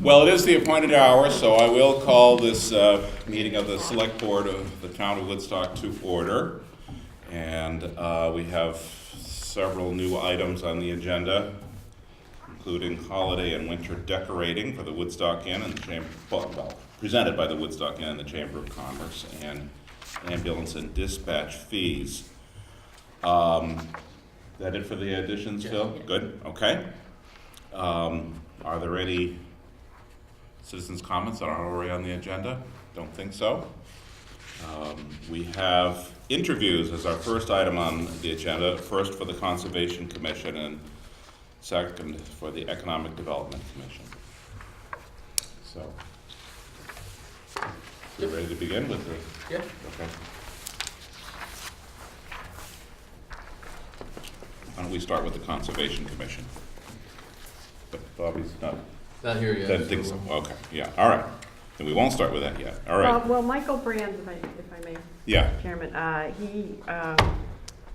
Well, it is the appointed hour, so I will call this meeting of the Select Board of the Town of Woodstock to order. And we have several new items on the agenda, including holiday and winter decorating for the Woodstock Inn and the Chamber, well, presented by the Woodstock Inn and the Chamber of Commerce, and ambulance and dispatch fees. That it for the additions, Phil? Yeah. Good, okay. Are there any citizens' comments that aren't already on the agenda? Don't think so. We have interviews as our first item on the agenda, first for the Conservation Commission and second for the Economic Development Commission. So, you ready to begin with this? Yeah. Okay. Why don't we start with the Conservation Commission? But Bobby's Not here yet. doesn't think so. Okay, yeah, all right. Then we won't start with that yet. All right. Well, Michael Brand, if I may, Yeah. Chairman, he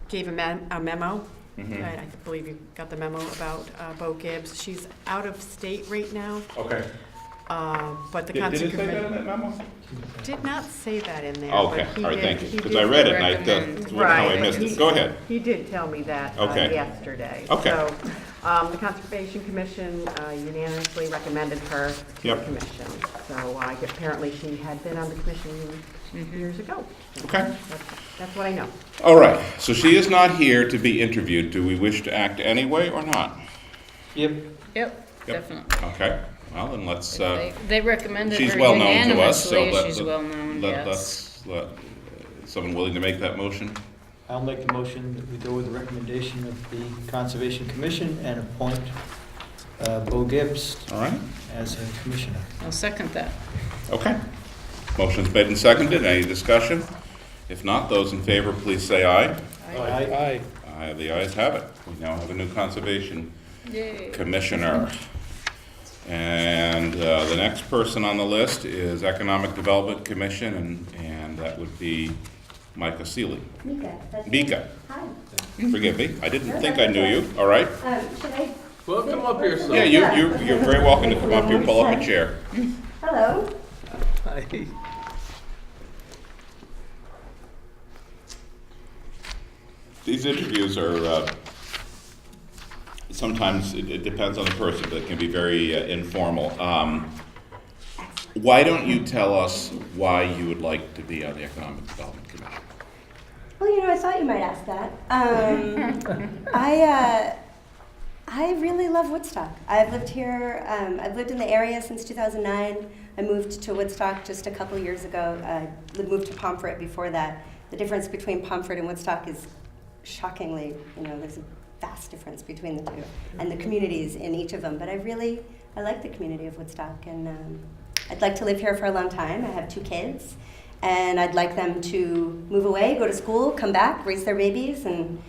gave a memo. Mhm. I believe you got the memo about Bo Gibbs. She's out of state right now, Okay. but the Did it say that in Conservation that memo? did not say that in there. Okay, but he all right, did- thank you. he Because did I read it and I recommend- don't know how I missed it. Go ahead. He did tell me that Okay. yesterday. Okay. So the Conservation Commission unanimously recommended her to Yep. the commission. So apparently she had been on the commission years ago. Okay. That's what I know. All right, so she is not here to be interviewed. Do we wish to act anyway or not? Yep. Yep, definitely. Okay, well, then let's, They recommended she's her well known to us, so unanimously. let, She's well known, yes. someone willing to make that motion? I'll make the motion that we go with the recommendation of the Conservation Commission and appoint Bo Gibbs All right, as a commissioner. I'll second that. okay. Motion's made and seconded. Any discussion? If not, those in favor, please say aye. Aye. Aye, the ayes have it. We now have a new Conservation Yay. Commissioner. And the next person on the list is Economic Development Commission, and that would be Micah Seeley. Mika. That's Mika. Hi. Forgive me, I didn't think I knew you, all right? Should I? Well, come up here, son. Yeah, you're very welcome to come up here, pull up a chair. Hello. These interviews are, sometimes it depends on the person, but it can be very informal. Why don't you tell us why you would like to be on the Economic Development Commission? Well, I thought you might ask that. I really love Woodstock. I've lived here. I've lived in the area since 2009. I moved to Woodstock just a couple years ago. I moved to Pomfret before that. The difference between Pomfret and Woodstock is shockingly, there's a vast difference between the two, and the communities in each of them. But I like the community of Woodstock, and I'd like to live here for a long time. I have 2 kids, and I'd like them to move away, go to school, come back, raise their babies, and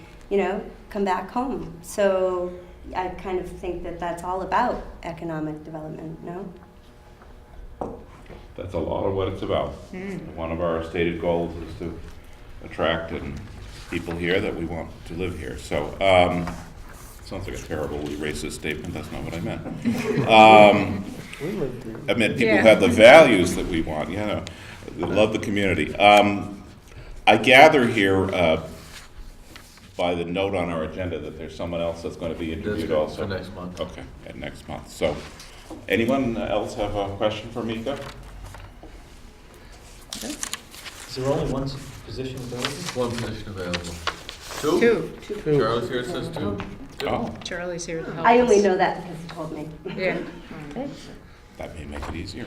come back home. So I kind of think that that's all about economic development, no? That's a lot of what it's about. One of our stated goals is to attract people here that we want to live here. So, sounds like a terribly racist statement. That's not what I meant. I meant people who have the values that we want. That love the community. I gather here by the note on our agenda that there's someone else that's going to be interviewed also. For next month. Okay, at next month. So, anyone else have a question for Mika? Is there only one position available? One position available. Two. Charlie's here, it says 2. Oh, Charlie's here to help I only us. know that because he told me. Yeah. that may make it easier.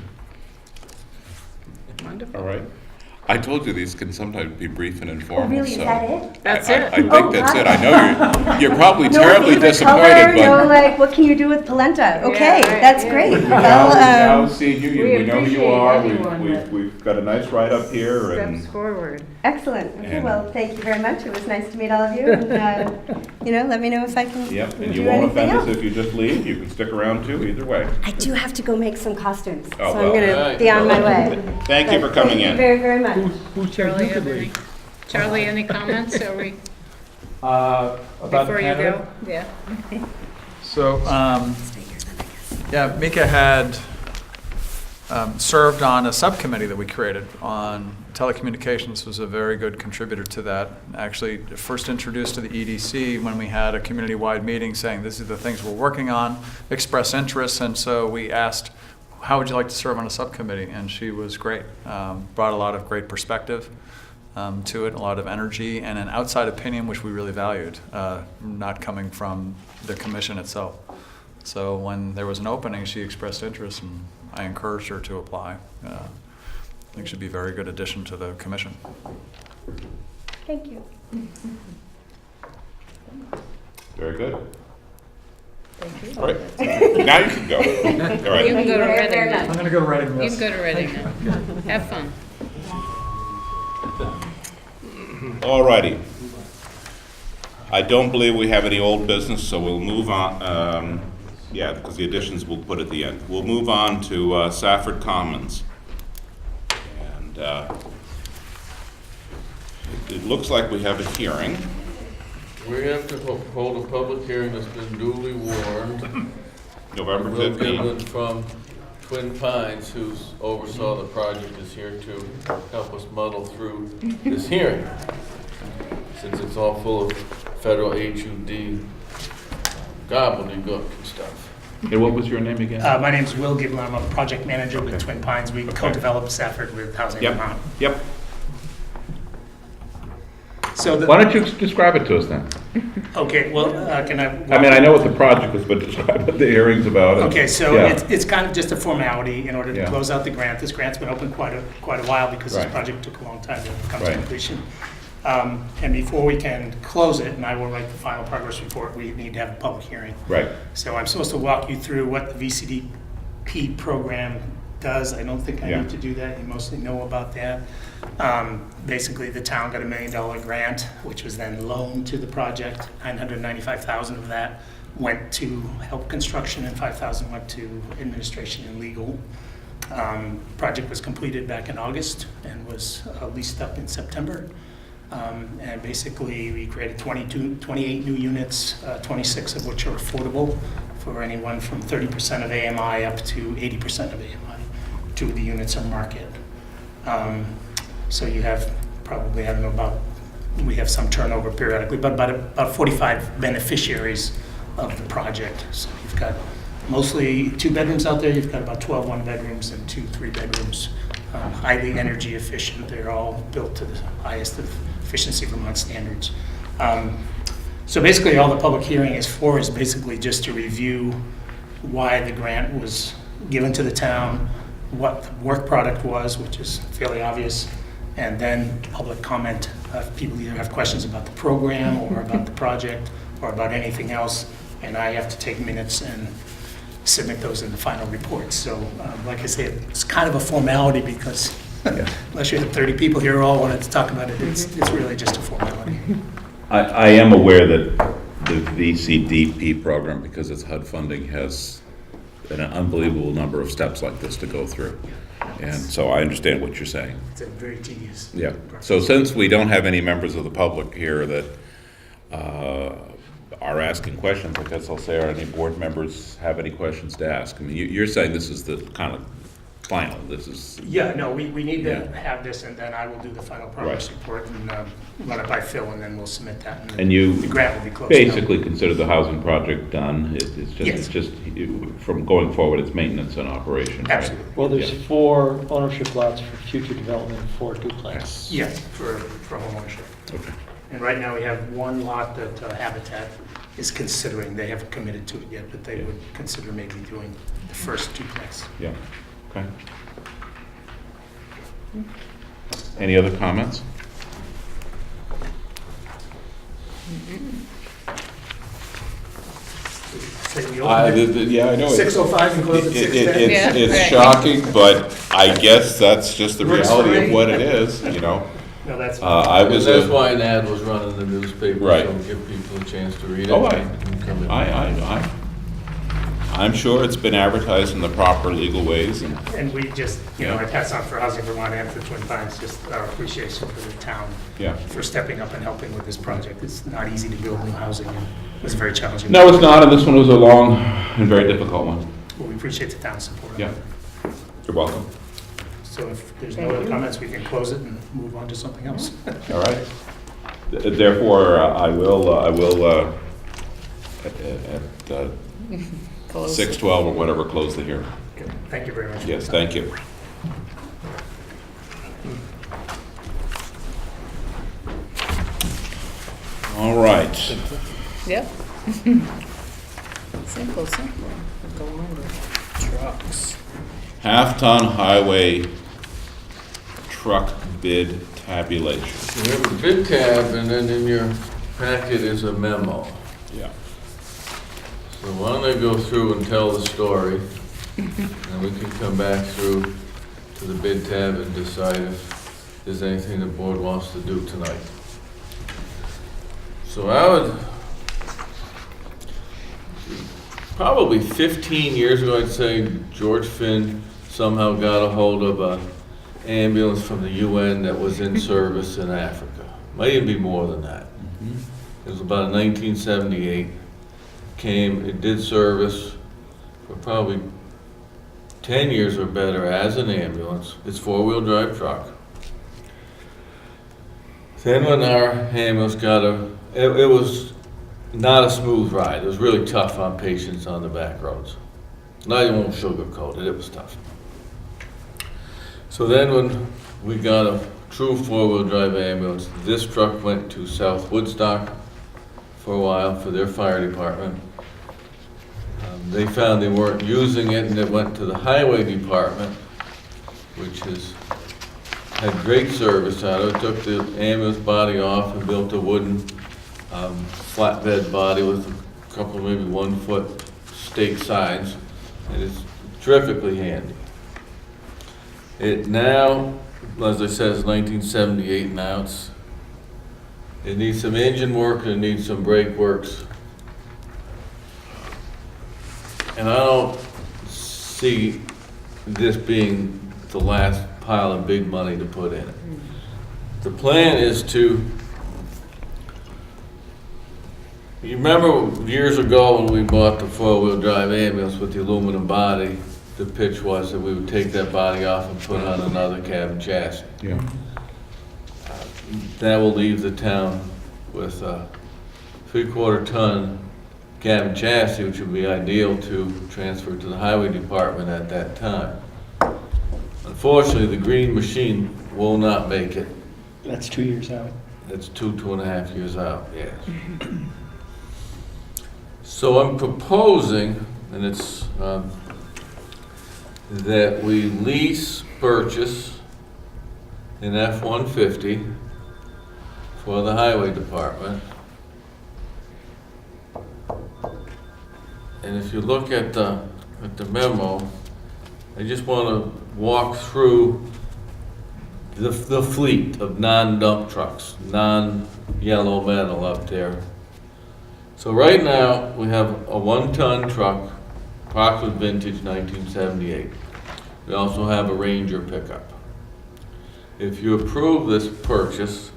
Wonderful. All right. I told you these can sometimes be brief and informal. Oh, really? Is so that it? That's I it. think Oh, that's God. it. I know you're probably No terribly favorite disappointed, color, but what can you do with polenta? Okay, right, that's yeah. great. we now Well, see you. we We know who you appreciate are. everyone that We've got a nice write up here, Steps and forward. excellent. Okay, And- well, thank you very much. It was nice to meet all of you. And, let me know if I can yep. And do you won't anything offend us else. if you just leave. You can stick around too. Either way. I do have to go make some costumes, so Oh, I'm well. going to Alright. be on my way. Thank you But for coming Thank you in. very, very much. Charlie, Charlie, any comments? Are we, About before you Canada. go? Yeah. So, Yeah, Mika had served on a subcommittee that we created on telecommunications, was a very good contributor to that. Actually, first introduced to the EDC when we had a community-wide meeting saying, these are the things we're working on, express interest, and so we asked, how would you like to serve on a subcommittee? And she was great, brought a lot of great perspective to it, a lot of energy, and an outside opinion, which we really valued, not coming from the commission itself. So when there was an opening, she expressed interest, and I encouraged her to apply. I think she'd be a very good addition to the commission. Thank you. Very good. Thank you. All right. Now you can go. All You right. can go to Very, very Reading nice. now. I'm going to go to Reading. You Yes. can go to Reading now. Have fun. All righty. I don't believe we have any old business, so we'll move on. Yeah, because the additions we'll put at the end. We'll move on to Safford Commons. And it looks like we have a hearing. We have to hold a public hearing that's been duly warned. November Will 15th. Giblin from Twin Pines, who oversaw the project, is here to help us muddle through this hearing, since it's all full of federal HUD gobbledygook and stuff. And what was your name again? My name's Will Giblin. I'm a project manager with Twin Pines. We co-developed Safford with Housing Yep. Vermont. Yep. So, Why don't you describe it to us then? okay, well, can I? I mean, I know what the project is, but describe what the hearing's about. Okay, so Yeah. it's kind of just a formality in order to Yeah. close out the grant. This grant's been open quite a while because this Right. project took a long time to come to Right. completion. And before we can close it, and I will write the final progress report, we need to have a public hearing. Right. So I'm supposed to walk you through what the VCDP program does. I don't think I Yeah. need to do that. You mostly know about that. Basically, the town got $1 million grant, which was then loaned to the project. 995,000 of that went to help construction, and 5,000 went to administration and legal. Project was completed back in August and was leased up in September. And basically, we created 28 new units, 26 of which are affordable for anyone from 30% of AMI up to 80% of AMI. 2 of the units are market. So you have probably, I don't know, we have some turnover periodically, but about 45 beneficiaries of the project. So you've got mostly 2 bedrooms out there. You've got about 12 one-bedrooms and 2 three-bedrooms. Highly energy efficient. They're all built to the highest of efficiency Vermont standards. So basically, all the public hearing is for is basically just to review why the grant was given to the town, what the work product was, which is fairly obvious, and then public comment. People either have questions about the program or about the project or about anything else, and I have to take minutes and submit those in the final report. So like I said, it's kind of a formality because unless you have 30 people here who all wanted to talk about it, it's really just a formality. I am aware that the VCDP program, because it's HUD funding, has an unbelievable number of steps like this to go through. And so I understand what you're saying. It's a very tedious. Yeah. So since we don't have any members of the public here that are asking questions, I guess I'll say, are any board members have any questions to ask? I mean, you're saying this is the kind of final, this is, Yeah, no, we need to Yeah. have this, and then I will do the final progress report and run it by Phil, and then we'll submit that. and the you grant will be closed. basically consider the housing project done? Yes. It's just, from going forward, it's maintenance and operation, right? Absolutely. Well, there's Yeah. 4 ownership lots for future development, 4 duplex. Yes, for home ownership. Okay. And right now, we have 1 lot that Habitat is considering. They haven't committed to it yet, but they would consider maybe doing the first duplex. Yeah, okay. Any other comments? Say we open it Yeah, I know. 6:05 and close at 6:10. Yeah, It's right. shocking, but I guess that's just the Works for reality of me. what it is, you know? No, that's. I And was, that's why an ad was run in the newspaper, Right. so give people a chance to read it. Oh, and come in. I'm sure it's been advertised in the proper legal ways, and And we just, Yeah. I pass on for Housing Vermont and for Twin Pines, just our appreciation for the town yeah. for stepping up and helping with this project. It's not easy to build new housing, and it was very challenging. No, it's not, and this one was a long and very difficult one. Well, we appreciate the town's support. on Yeah. it. You're welcome. So if there's no other comments, we can close it and move on to something else. All right. Therefore, I will, at Close. 6:12 or whatever, close the hearing. Okay, thank you very much. Yes, thank you. All right. Yep. Simple, simple. Go on to trucks. Half-ton highway truck bid tabulation. We have a bid tab, and then in your packet is a memo. Yeah. So why don't I go through and tell the story, and we can come back through to the bid tab and decide if there's anything the board wants to do tonight. So probably 15 years ago, I'd say, George Finn somehow got a hold of an ambulance from the UN that was in service in Africa. Might even be more than that. It was about 1978. It did service for probably 10 years or better as an ambulance. It's four-wheel drive truck. Then when our ambulance it was not a smooth ride. It was really tough on patients on the back roads. I won't sugarcoat it, it was tough. So then when we got a true four-wheel drive ambulance, this truck went to South Woodstock for a while for their fire department. They found they weren't using it, and it went to the highway department, which had great service out of it. Took the ambulance body off and built a wooden flatbed body with a couple, maybe 1 foot stake sides, and it's terrifically handy. It now, as I said, it's 1978 now. It needs some engine work and it needs some brake works. And I don't see this being the last pile of big money to put in it. The plan is to, you remember years ago when we bought the four-wheel drive ambulance with the aluminum body, the pitch was that we would take that body off and put on another cab chassis. Yeah. That will leave the town with a 3/4 ton cab chassis, which would be ideal to transfer to the highway department at that time. Unfortunately, the green machine will not make it. That's 2 years out. It's 2.5 years out, yes. So I'm proposing, and it's that we lease purchase an F-150 for the highway department. And if you look at the memo, I just want to walk through the fleet of non-dump trucks, non-yellow metal up there. So right now, we have a 1-ton truck, approximate vintage 1978. We also have a Ranger pickup. If you approve this purchase,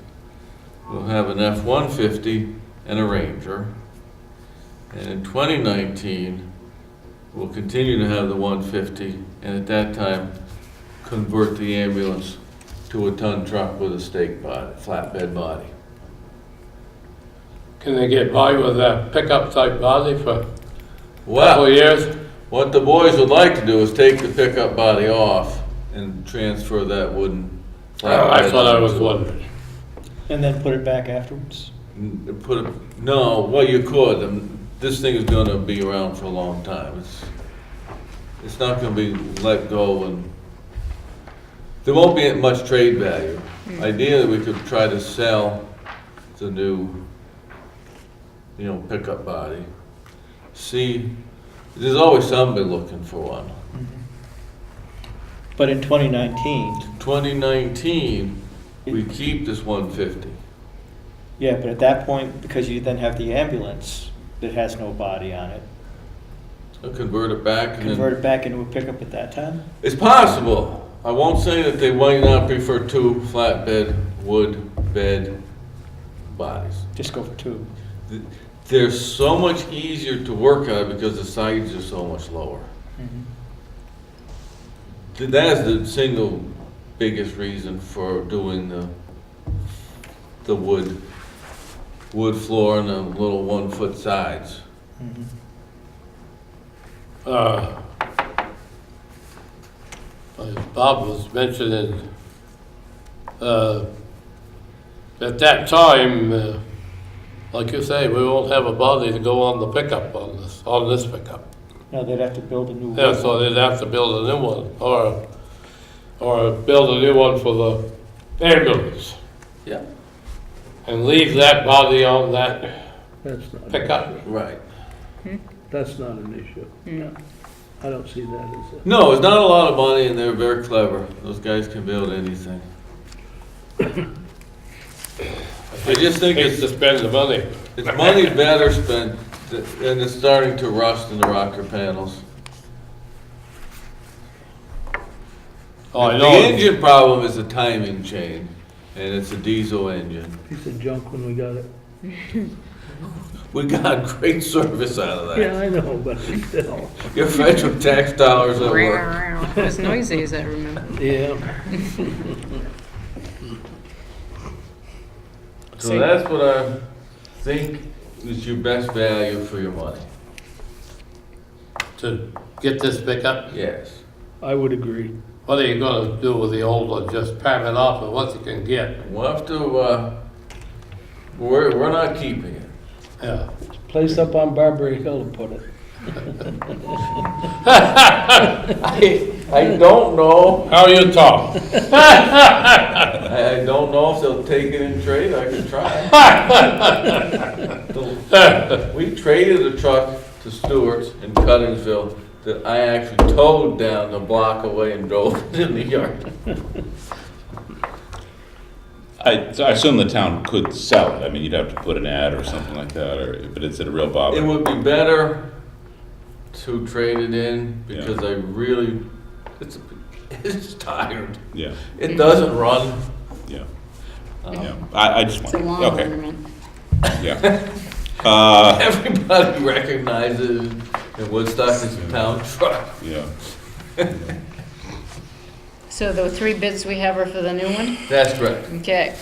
we'll have an F-150 and a Ranger. And in 2019, we'll continue to have the 150, and at that time, convert the ambulance to a ton truck with a stake body, flatbed body. Can they get by with a pickup type body for a couple Well, of years? what the boys would like to do is take the pickup body off and transfer that wooden flatbed. That's what I was onto it. wondering. And then put it back afterwards? No, well, you could. This thing is gonna be around for a long time. It's not gonna be let go, and there won't be much trade value. Ideally, we could try to sell the new, pickup body. See, there's always somebody looking for one. But in 2019, 2019, we keep this 150. yeah, but at that point, because you then have the ambulance that has no body on it, I'll convert it back and convert then, it back into a pickup at that time? it's possible. I won't say that they might not prefer 2 flatbed wood bed bodies. Just go for 2. They're so much easier to work on because the sides are so much lower. That is the single biggest reason for doing the wood floor and the little 1-foot sides. As Bob was mentioning, at that time, like you say, we won't have a body to go on the pickup on this pickup. Now they'd have to build a new Yeah, one. so they'd have to build a new one, or build a new one for the ambulance, Yeah. and leave that body on that That's not, pickup. Right. that's not an issue. No. I don't see that as a. No, it's not a lot of money, and they're very clever. Those guys can build anything. I just think Hates to it's spend the money. money better spent, and it's starting to rust in the rocker panels. Oh, I The know. engine problem is a timing chain, and it's a diesel engine. Piece of junk when we got it. We got great service out of Yeah, that. I know, but still. Your federal tax dollars at work. It was noisy, as I remember. Yeah. So that's what I think is your best value for your money. To get this pickup, Yes. I would agree. what are you gonna do with the old one? Just pack it off and what you can get? We'll have to, we're not keeping it. Yeah. Place up on Barbary Hill to put it. I don't know. How you talk? I don't know if they'll take it in trade. I could try. We traded a truck to Stewart's in Cuttingsville that I actually towed down the block away and drove it in the yard. I assume the town could sell it. I mean, you'd have to put an ad or something like that, but is it a real It bother? would be better to trade it in because I really, it's tired. Yeah, It doesn't run. yeah, Um, yeah. I just It's a want, long okay, ornament. yeah. Everybody recognizes that Woodstock is a town truck. Yeah. So the 3 bids we have are for the new one? That's correct. Okay.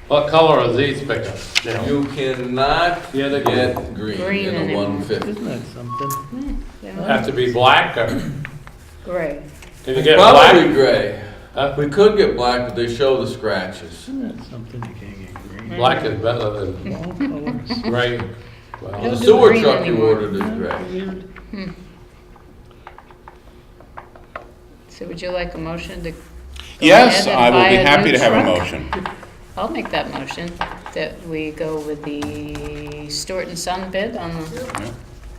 What color are these pickups? Now? You cannot Yeah, they get green Green in a anymore. 150. Isn't that something? Have to be black or Great. can you get Probably black? gray. Huh? We could get black, but they show the scratches. Isn't that something you can't get green? Black is better than All colors. gray. The Well, do sewer green truck you anymore. ordered is gray. Weird. So would you like a motion to go Yes, ahead I and will buy be a happy new to have a truck? motion. I'll make that motion, that we go with the Stewart and Son bid on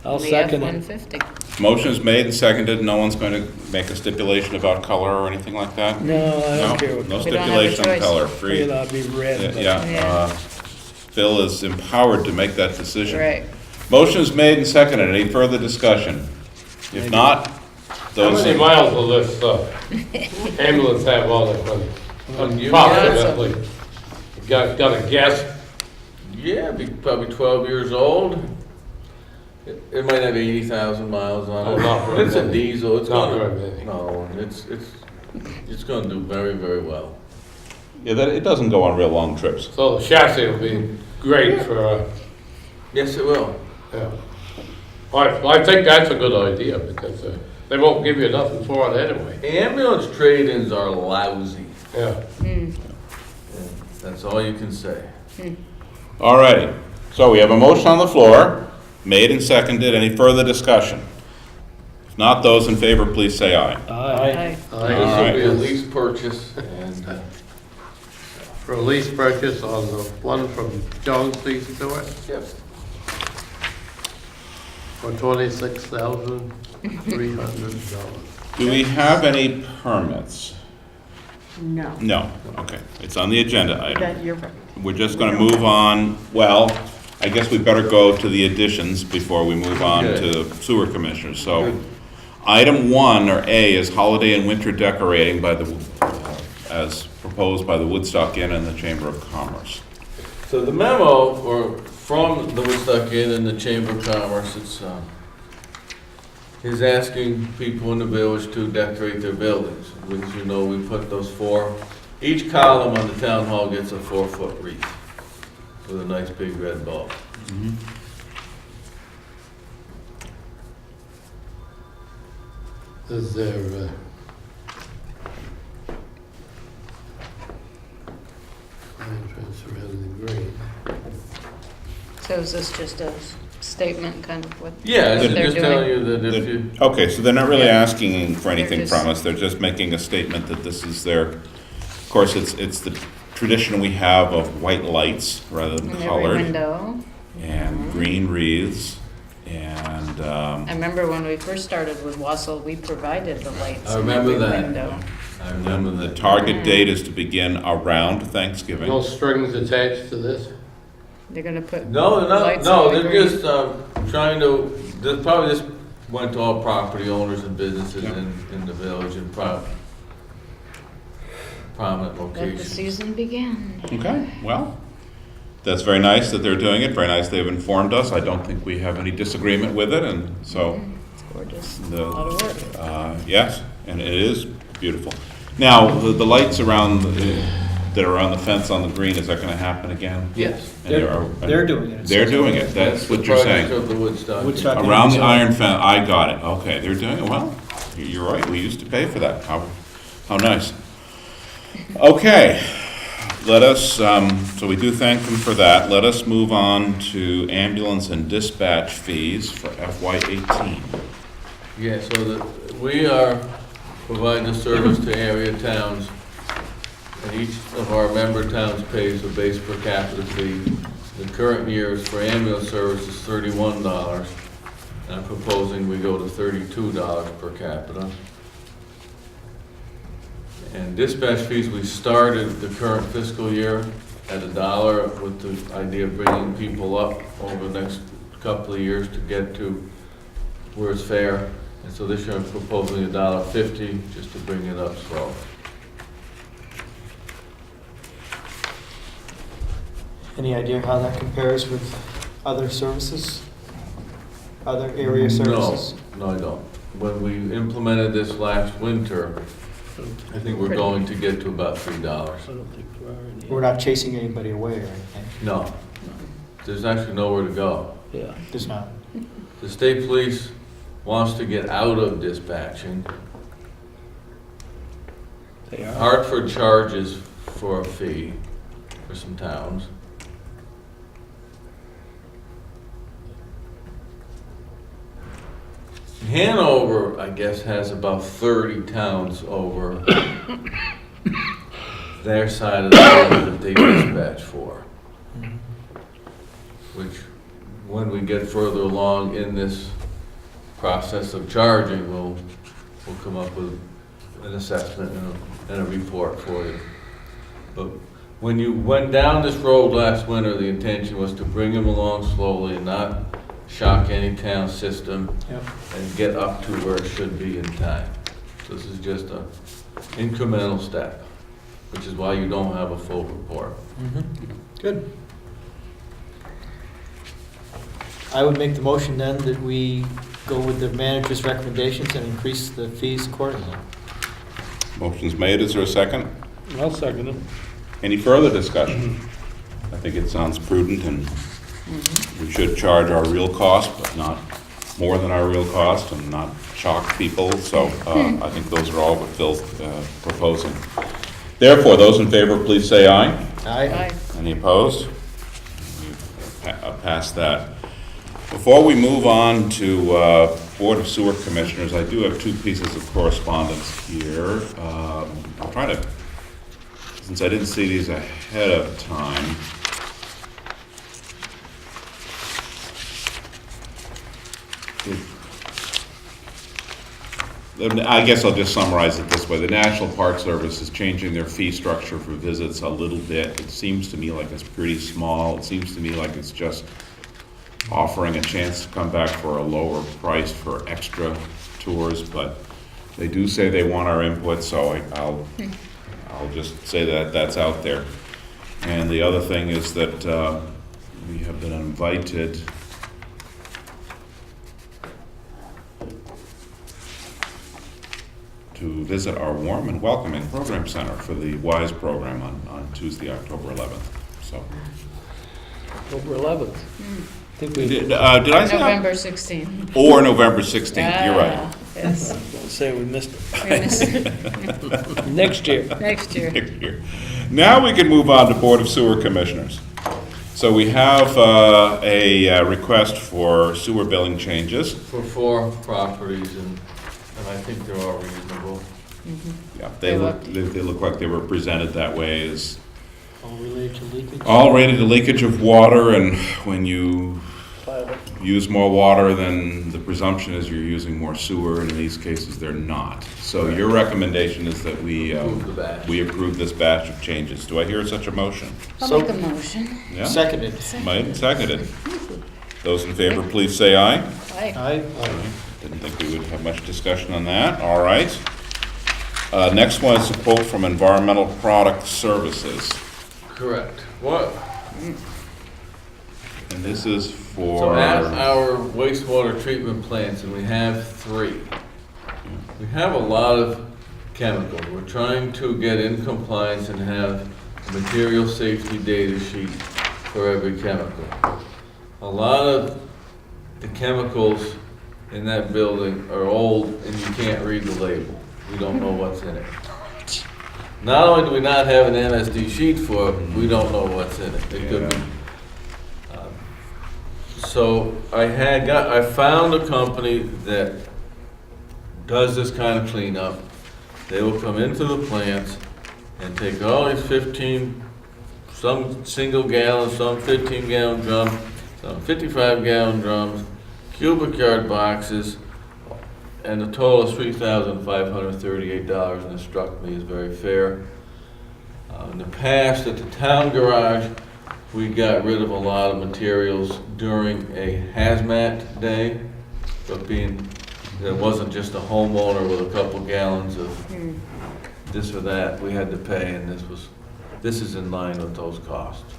I'll the second it. F-150. Motion is made and seconded. No one's going to make a stipulation about color or anything like that? No, I No? don't care what No color. We don't have a stipulation on choice. color, It free. ought to be red. but- Yeah, Yeah. Phil is empowered to make that decision. Right. Motion is made and seconded. Any further discussion? If not, how those, many miles will this ambulance have on it? On Approximately. Got a guess? Yeah, be probably 12 years old. It might have 80,000 miles on Oh, it. not very It's a many. diesel. It's Not gonna, very many. no, it's gonna do very, very well. yeah, that, it doesn't go on real long trips. So the chassis will be great for, Yes, it will. yeah. I think that's a good idea because they won't give you nothing for it anyway. Ambulance trade-ins are lousy. Yeah. That's all you can say. All righty. So we have a motion on the floor, made and seconded. Any further discussion? If not, those in favor, please say aye. Aye. This will be a Alright. lease purchase, and For a lease purchase on the one from Jones Lease Stewart yep. for $26,300. Do we have any permits? No. No. Okay. It's on the agenda item. That you're right. We're just going to move on. Well, I guess we better go to the additions before we move on Okay. to sewer commissioners. So, item 1, or A, is holiday and winter decorating by the, as proposed by the Woodstock Inn and the Chamber of Commerce. So the memo, or from the Woodstock Inn and the Chamber of Commerce, it's is asking people in the village to decorate their buildings. As you know, we put those each column on the town hall gets a 4-foot wreath with a nice big red bulb. Is there, transfer in the green? So is this just a statement, kind of what? Yeah, what it's they're just doing? telling you that if you, Okay, so they're not really asking for anything They're just- from us, they're just making a statement that this is their, of course, it's the tradition we have of white lights rather than In every colored, window. and green wreaths, and, I remember when we first started with Wassel, we provided the lights I in remember every that. window. I remember the that. target date is to begin around Thanksgiving. No strings attached to this? They're gonna put No, they're not, lights no, in the they're green. just trying to, they probably just went to all property owners and businesses in the village and prominent Let the locations. season begin. Okay, well, that's very nice that they're doing it, very nice they've informed us, I don't think we have any disagreement with it, and so, It's gorgeous, a the, lot of work. yes, and it is beautiful. Now, the lights around, that are on the fence on the green, is that gonna happen again? Yes. And there are- They're doing it. They're doing it, that's what you're Project saying. of the Woodstock. Woodstock. Around the iron fence, I got it, okay, they're doing it, well, you're right, we used to pay for that, how nice. Okay, let us, so we do thank them for that, let us move on to ambulance and dispatch fees for FY '18. Yeah, so we are providing a service to area towns, and each of our member towns pays a base per capita fee. The current year's for ambulance service is $31, and I'm proposing we go to $32 per capita. And dispatch fees, we started the current fiscal year at $1 with the idea of bringing people up over the next couple of years to get to where it's fair. And so this year I'm proposing $1.50 just to bring it up slow. Any idea how that compares with other services? Other area services? No, I don't. When we implemented this last winter, I think we're going to get to about $3. I don't think there are any. We're not chasing anybody away or anything. No, there's actually nowhere to go. Yeah. Just not. The state police wants to get out of dispatching. They are. Hartford charges for a fee for some towns. Hanover, I guess, has about 30 towns over their side of the road that they dispatch for. Which, when we get further along in this process of charging, we'll come up with an assessment and a report for you. But when you went down this road last winter, the intention was to bring them along slowly and not shock any town system Yep. and get up to where it should be in time. This is just a incremental step, which is why you don't have a full report. Good. I would make the motion then that we go with the manager's recommendations and increase the fees accordingly. Motion's made, is there a second? I'll second them. Any further discussion? I think it sounds prudent, and we should charge our real cost, but not more than our real cost, and not shock people, so I think those are all what Phil's proposing. Therefore, those in favor, please say aye. Aye. Any opposed? We've passed that. Before we move on to Board of Sewer Commissioners, I do have two pieces of correspondence here. I'll try to, since I didn't see these ahead of time. I guess I'll just summarize it this way. The National Park Service is changing their fee structure for visits a little bit. It seems to me like it's pretty small. It seems to me like it's just offering a chance to come back for a lower price for extra tours, but they do say they want our input, so I'll just say that that's out there. And the other thing is that we have been invited to visit our warm and welcoming program center for the WISE program on Tuesday, October 11th. So, October 11th. I think we did I say November 16th. Or November 16th, you're right. Ah, yes. say we missed it. We missed it. Next year. Next year. Next year. Now we can move on to Board of Sewer Commissioners. So we have a request for sewer billing changes. For 4 properties, and I think they're all reasonable. Yeah, they look like they were presented that way as All related to leakage. all related to leakage of water, and when you use more water, then the presumption is you're using more sewer, and in these cases, they're not. So your recommendation is that we Approve the batch. we approve this batch of changes. Do I hear such a motion? I'll make a motion. Yeah? Seconded. Made and seconded. Those in favor, please say aye. Aye. Aye. Didn't think we would have much discussion on that. All right. Next one is a quote from Environmental Product Services. Correct. What? And this is for... So at our wastewater treatment plants, and we have 3, we have a lot of chemicals. We're trying to get in compliance and have a material safety data sheet for every chemical. A lot of the chemicals in that building are old and you can't read the label. We don't know what's in it. Not only do we not have an MSD sheet for it, we don't know what's in it. It could be. So I found a company that does this kind of cleanup. They will come into the plants and take all these 15, some single gallon, some 15-gallon drums, some 55-gallon drums, cubic yard boxes, and the total is $3,538, and it struck me as very fair. In the past, at the town garage, we got rid of a lot of materials during a hazmat day, but being, there wasn't just a homeowner with a couple gallons of this or that, we had to pay, and this is in line with those costs.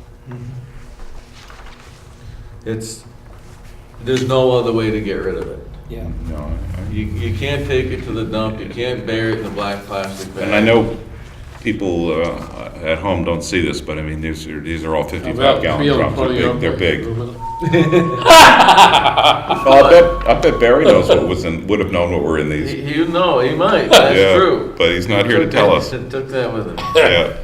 There's no other way to get rid of it. Yeah. No, You can't take it to the dump, you can't bury it in a black plastic bag. and I know people at home don't see this, but I mean, these are all 55-gallon drums. They're big. Well, I bet Barry knows would have known what were in these. He might, that's Yeah, true. but he's not here to tell us. Took that with him. Yeah.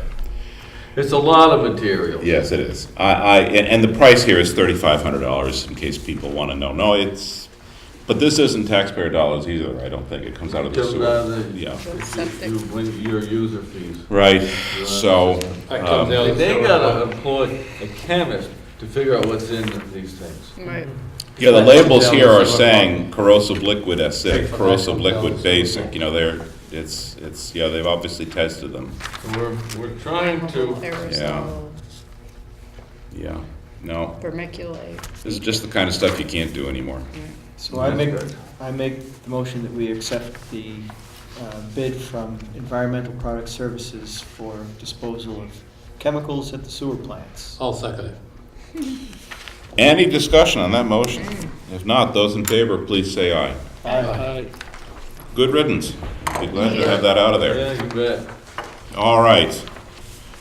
It's a lot of material. Yes, it is. And the price here is $3,500, in case people want to know. No, but this isn't taxpayer dollars either, I don't think. It comes out of the Comes sewer. out of the- Yeah, Your user fees. right, so, That comes out of the They sewer gotta fund. employ a chemist to figure out what's in these things. Right. yeah, the labels here are saying corrosive liquid acidic, corrosive liquid basic, they've obviously tested them. So we're trying to, Aerosol, Yeah, no, vermiculite. this is just the kind of stuff you can't do anymore. So I make the motion that we accept the bid from Environmental Product Services for disposal of chemicals at the sewer plants. I'll second it. Any discussion on that motion? If not, those in favor, please say aye. Aye. Good riddance. Be glad to have that out of there. yeah, you bet. All right.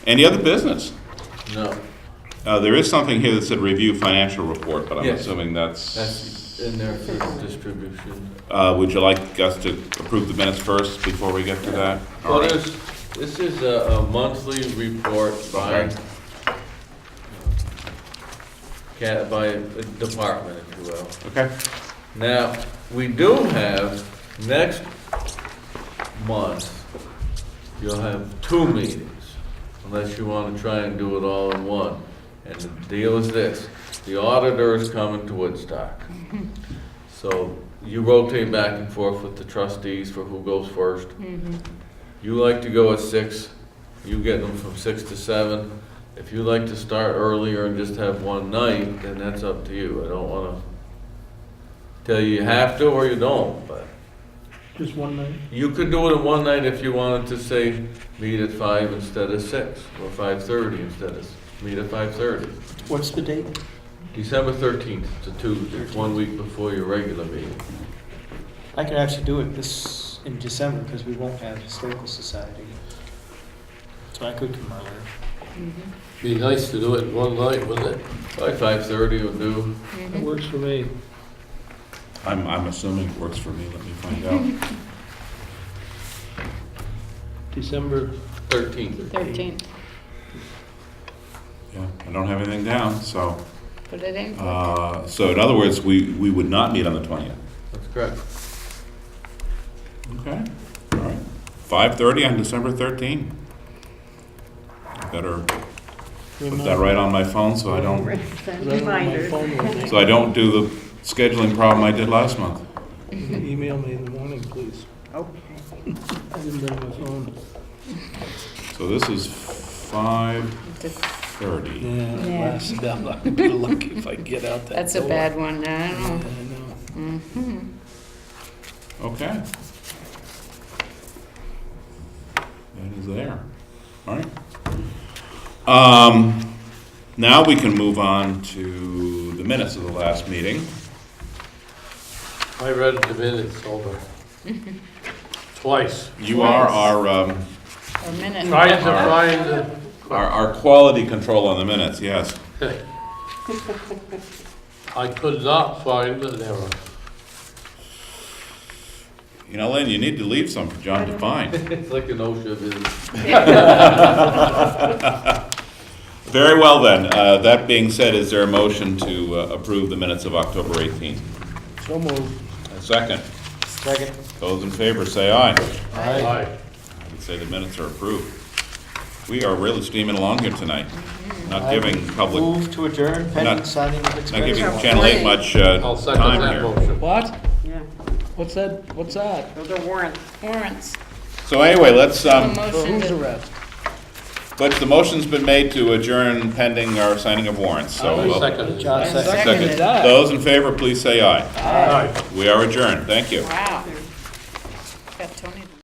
Any other business? No, There is something here that said review financial report, but I'm Yes. assuming that's in there for distribution. would you like us to approve the minutes first before we get to that? All Well, right. this is a monthly report by, by a department, if you will. Okay. Now, we do have, next month, you'll have 2 meetings, unless you want to try and do it all in one. And the deal is this, the auditor is coming to Woodstock. So you rotate back and forth with the trustees for who goes first. You like to go at 6, you get them from 6 to 7. If you like to start earlier and just have one night, then that's up to you. I don't want to tell you have to or you don't, but Just one night? you could do it in one night if you wanted to say, meet at 5 instead of 6, or 5:30 instead of, meet at 5:30. What's the date? December 13th, it's a Tuesday, it's 1 week before your regular meeting. I can actually do it this in December, because we won't have Historical Society. So I could come earlier. Be nice to do it in one night, wouldn't it? By 5:30 will do. That works for me. I'm assuming it works for me, let me find out. December 13th. 13th, Yeah, I don't have anything down, so, put it in. so in other words, we would not meet on the 20th. That's correct. Okay, all right. 5:30 on December 13th. Better put that right on my phone so I don't, so I don't do the scheduling problem I did last month. Email me in the morning, please. Okay. I didn't bring my phone. So this is 5:30. Yeah, Yeah. last about, I'd be lucky if I can get out that That's a door. bad one, I Yeah, don't I know. know. Mhm. Okay. That is there. All right. Now we can move on to the minutes of the last meeting. I read the minutes over twice. You are our, A minute. Trying to find our quality control on the minutes, yes. I could not find an error. You know, Lynn, you need to leave some for John to find. It's like an OSHA visit. Very well then. That being said, is there a motion to approve the minutes of October 18th? So moved. A second. Second. Those in favor say aye. Aye. I would say the minutes are approved. We are really steaming along here tonight. Not giving public, Move to adjourn pending Not- signing of not giving expenses. Channel 8 much I'll second time that here. motion. What? Yeah, What's that? What's that? those are warrants. Warrants. So anyway, let's, For Motion whose to, arrest? the motion's been made to adjourn pending our signing of warrants. So I we'll- seconded it. John Seconded. seconded that. those in favor, please say aye. Aye. We are adjourned. Thank you. wow.